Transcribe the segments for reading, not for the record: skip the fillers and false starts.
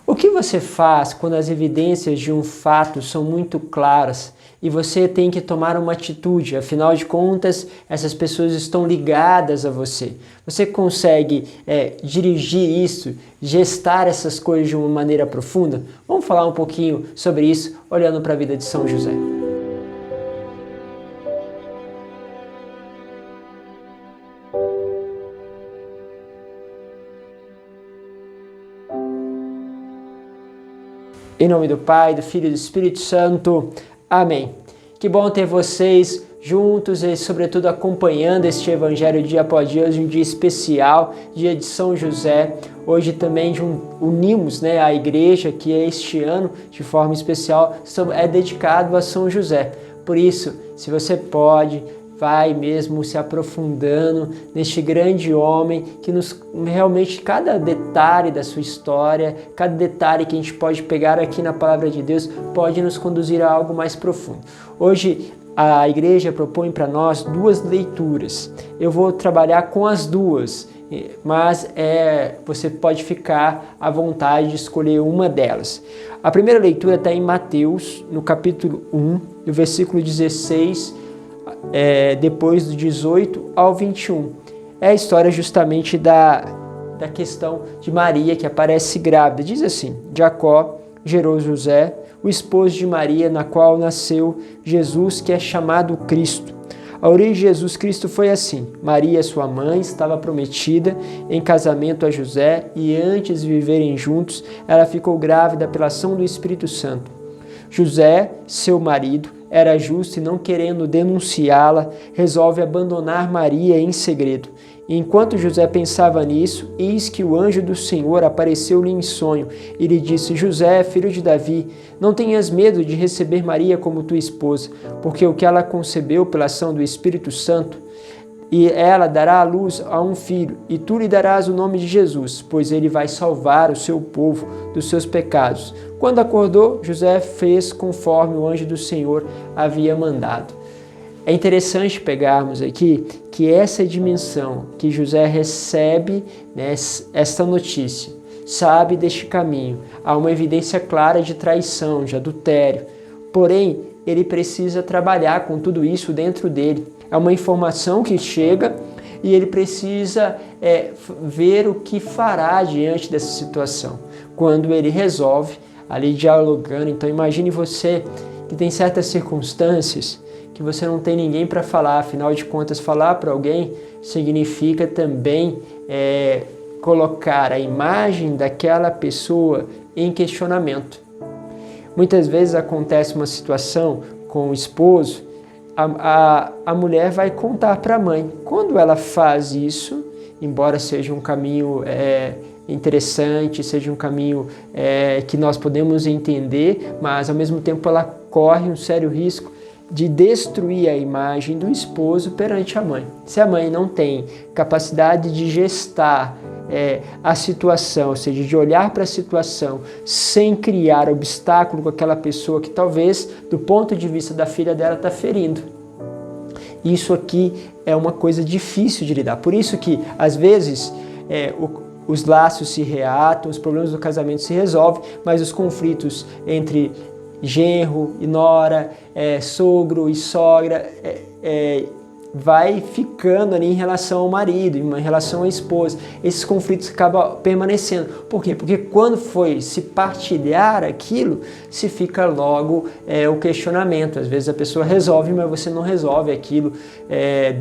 O que você faz quando as evidências de um fato são muito claras e você tem que tomar uma atitude? Afinal de contas, essas pessoas estão ligadas a você. Você consegue dirigir isso, gestar essas coisas de uma maneira profunda? Vamos falar um pouquinho sobre isso olhando para a vida de São José. Em nome do Pai, do Filho e do Espírito Santo. Amém. Que bom ter vocês juntos e, sobretudo, acompanhando este Evangelho dia após dia, um dia especial, dia de São José. Hoje também unimos a igreja que este ano, de forma especial, é dedicado a São José. Por isso, se você pode, vai mesmo se aprofundando neste grande homem que realmente cada detalhe da sua história, cada detalhe que a gente pode pegar aqui na Palavra de Deus pode nos conduzir a algo mais profundo. Hoje a igreja propõe para nós duas leituras. Eu vou trabalhar com as duas, mas você pode ficar à vontade de escolher uma delas. A primeira leitura está em Mateus, no capítulo 1, no versículo 16, depois do 18 ao 21. É a história justamente da questão de Maria, que aparece grávida. Diz assim: Jacó gerou José, o esposo de Maria, na qual nasceu Jesus, que é chamado Cristo. A origem de Jesus Cristo foi assim: Maria, sua mãe, estava prometida em casamento a José e antes de viverem juntos, ela ficou grávida pela ação do Espírito Santo. José, seu marido, era justo e, não querendo denunciá-la, resolve abandonar Maria em segredo. E enquanto José pensava nisso, eis que o anjo do Senhor apareceu-lhe em sonho e lhe disse: José, filho de Davi, não tenhas medo de receber Maria como tua esposa, porque o que ela concebeu pela ação do Espírito Santo, e ela dará à luz a um filho, e tu lhe darás o nome de Jesus, pois ele vai salvar o seu povo dos seus pecados. Quando acordou, José fez conforme o anjo do Senhor havia mandado. É interessante pegarmos aqui que essa dimensão que José recebe, esta notícia, sabe deste caminho, há uma evidência clara de traição, de adultério. Porém, ele precisa trabalhar com tudo isso dentro dele. É uma informação que chega e ele precisa ver o que fará diante dessa situação. Quando ele resolve, ali dialogando, então imagine você que tem certas circunstâncias que você não tem ninguém para falar, afinal de contas, falar para alguém significa também colocar a imagem daquela pessoa em questionamento. Muitas vezes acontece uma situação com o esposo, a mulher vai contar para a mãe. Quando ela faz isso, embora seja um caminho interessante, seja um caminho que nós podemos entender, mas ao mesmo tempo ela corre um sério risco de destruir a imagem do esposo perante a mãe. Se a mãe não tem capacidade de gestar a situação, ou seja, de olhar para a situação sem criar obstáculo com aquela pessoa que talvez, do ponto de vista da filha dela, está ferindo. Isso aqui é uma coisa difícil de lidar. Por isso que, às vezes, os laços se reatam, os problemas do casamento se resolvem, mas os conflitos entre genro e nora, sogro e sogra, vai ficando ali em relação ao marido, em relação à esposa. Esses conflitos acabam permanecendo. Por quê? Porque quando foi se partilhar aquilo, se fica logo o questionamento. Às vezes a pessoa resolve, mas você não resolve aquilo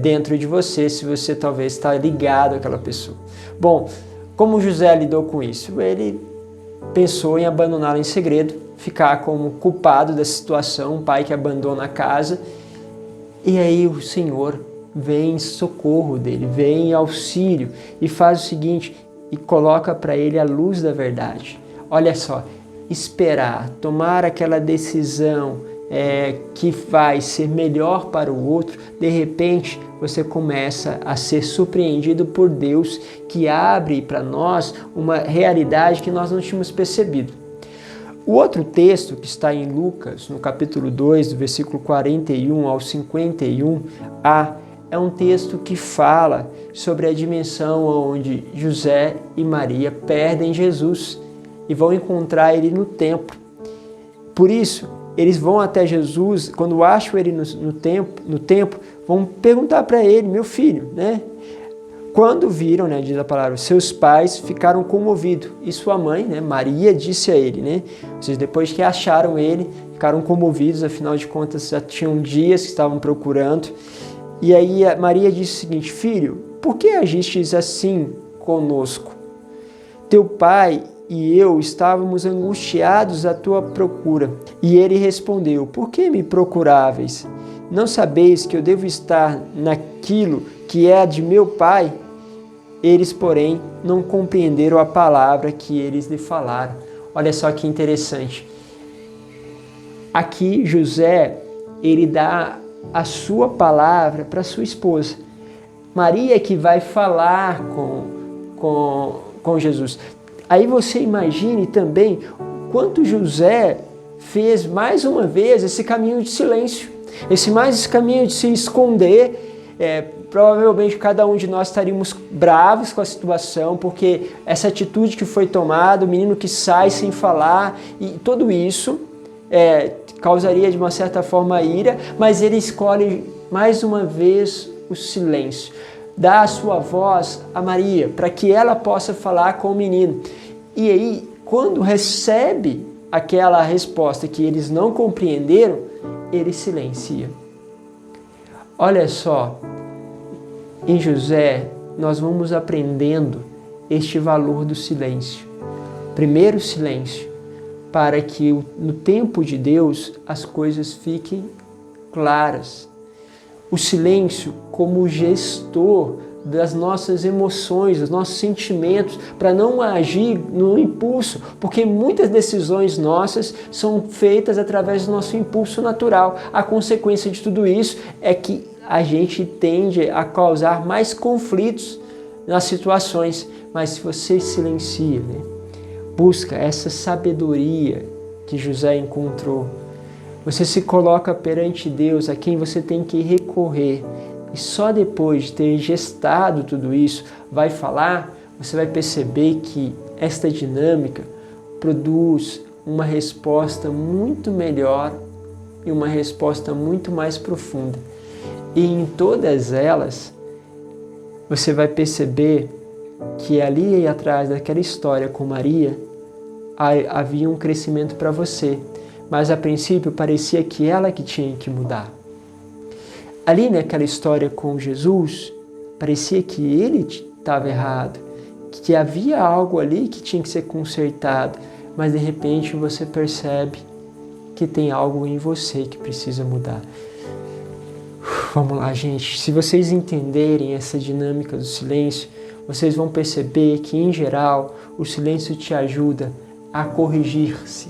dentro de você, se você talvez está ligado àquela pessoa. Bom, como José lidou com isso? Ele pensou em abandoná-la em segredo, ficar como culpado da situação, um pai que abandona a casa. E aí o Senhor vem em socorro dele, vem em auxílio e faz o seguinte, e coloca para ele a luz da verdade. Olha só, esperar, tomar aquela decisão que vai ser melhor para o outro, de repente você começa a ser surpreendido por Deus, que abre para nós uma realidade que nós não tínhamos percebido. O outro texto que está em Lucas, no capítulo 2, do versículo 41 ao 51a, é um texto que fala sobre a dimensão onde José e Maria perdem Jesus. e vão encontrar ele no templo. Por isso, eles vão até Jesus, quando acham ele no templo, vão perguntar para ele, meu filho, né? Quando viram, né, diz a palavra, seus pais ficaram comovidos. E sua mãe, né, Maria, disse a ele, né? Ou seja, depois que acharam ele, ficaram comovidos, afinal de contas já tinham dias que estavam procurando. E aí Maria disse o seguinte, filho, por que agistes assim conosco? Teu pai e eu estávamos angustiados à tua procura. E ele respondeu, por que me procuráveis? Não sabeis que eu devo estar naquilo que é de meu pai? Eles, porém, não compreenderam a palavra que eles lhe falaram. Olha só que interessante. Aqui José, ele dá a sua palavra para sua esposa. Maria que vai falar com Jesus. Aí você imagine também quanto José fez mais uma vez esse caminho de silêncio. Esse caminho de se esconder. Provavelmente cada um de nós estaríamos bravos com a situação, porque essa atitude que foi tomada, o menino que sai sem falar, e tudo isso causaria de uma certa forma ira, mas ele escolhe mais uma vez o silêncio. Dá a sua voz a Maria, para que ela possa falar com o menino. E aí, quando recebe aquela resposta que eles não compreenderam, ele silencia. Olha só, em José, nós vamos aprendendo este valor do silêncio. Primeiro, silêncio, para que no tempo de Deus as coisas fiquem claras. O silêncio como gestor das nossas emoções, dos nossos sentimentos, para não agir no impulso, porque muitas decisões nossas são feitas através do nosso impulso natural. A consequência de tudo isso é que a gente tende a causar mais conflitos nas situações, mas se você silencia, né? Busca essa sabedoria que José encontrou, você se coloca perante Deus, a quem você tem que recorrer, e só depois de ter gestado tudo isso, vai falar, você vai perceber que esta dinâmica produz uma resposta muito melhor e uma resposta muito mais profunda. E em todas elas, você vai perceber que ali atrás daquela história com Maria, havia um crescimento para você. Mas a princípio parecia que ela que tinha que mudar. Ali naquela história com Jesus, parecia que ele estava errado, que havia algo ali que tinha que ser consertado, mas de repente você percebe que tem algo em você que precisa mudar. Vamos lá, gente. Se vocês entenderem essa dinâmica do silêncio, vocês vão perceber que, em geral, o silêncio te ajuda a corrigir-se,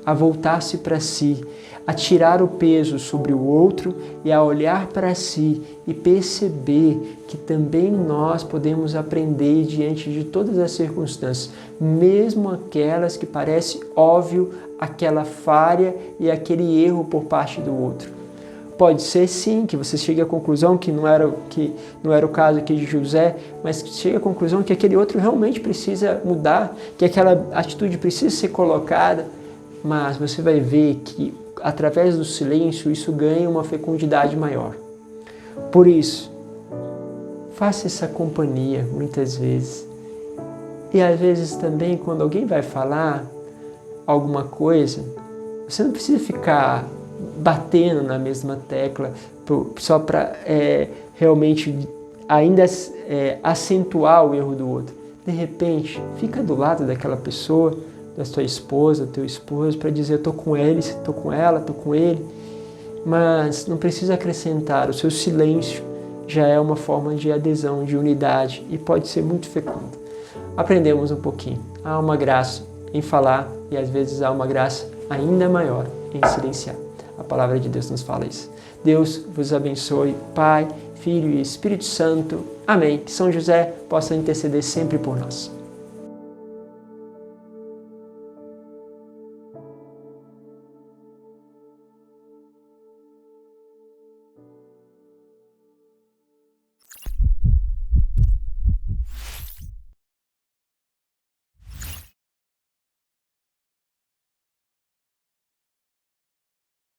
a voltar-se para si, a tirar o peso sobre o outro e a olhar para si e perceber que também nós podemos aprender diante de todas as circunstâncias, mesmo aquelas que parece óbvio, aquela falha e aquele erro por parte do outro. Pode ser sim que você chegue à conclusão que não era o caso aqui de José, mas que chegue à conclusão que aquele outro realmente precisa mudar, que aquela atitude precisa ser colocada, mas você vai ver que através do silêncio isso ganha uma fecundidade maior. Por isso, faça essa companhia muitas vezes. E às vezes também quando alguém vai falar alguma coisa, você não precisa ficar batendo na mesma tecla só para realmente ainda acentuar o erro do outro. De repente, fica do lado daquela pessoa, da tua esposa, do teu esposo, para dizer, estou com ele, estou com ela, estou com ele. Mas não precisa acrescentar, o seu silêncio já é uma forma de adesão, de unidade e pode ser muito fecundo. Aprendemos um pouquinho. Há uma graça em falar e às vezes há uma graça ainda maior em silenciar. A palavra de Deus nos fala isso. Deus vos abençoe, Pai, Filho e Espírito Santo. Amém. Que São José possa interceder sempre por nós.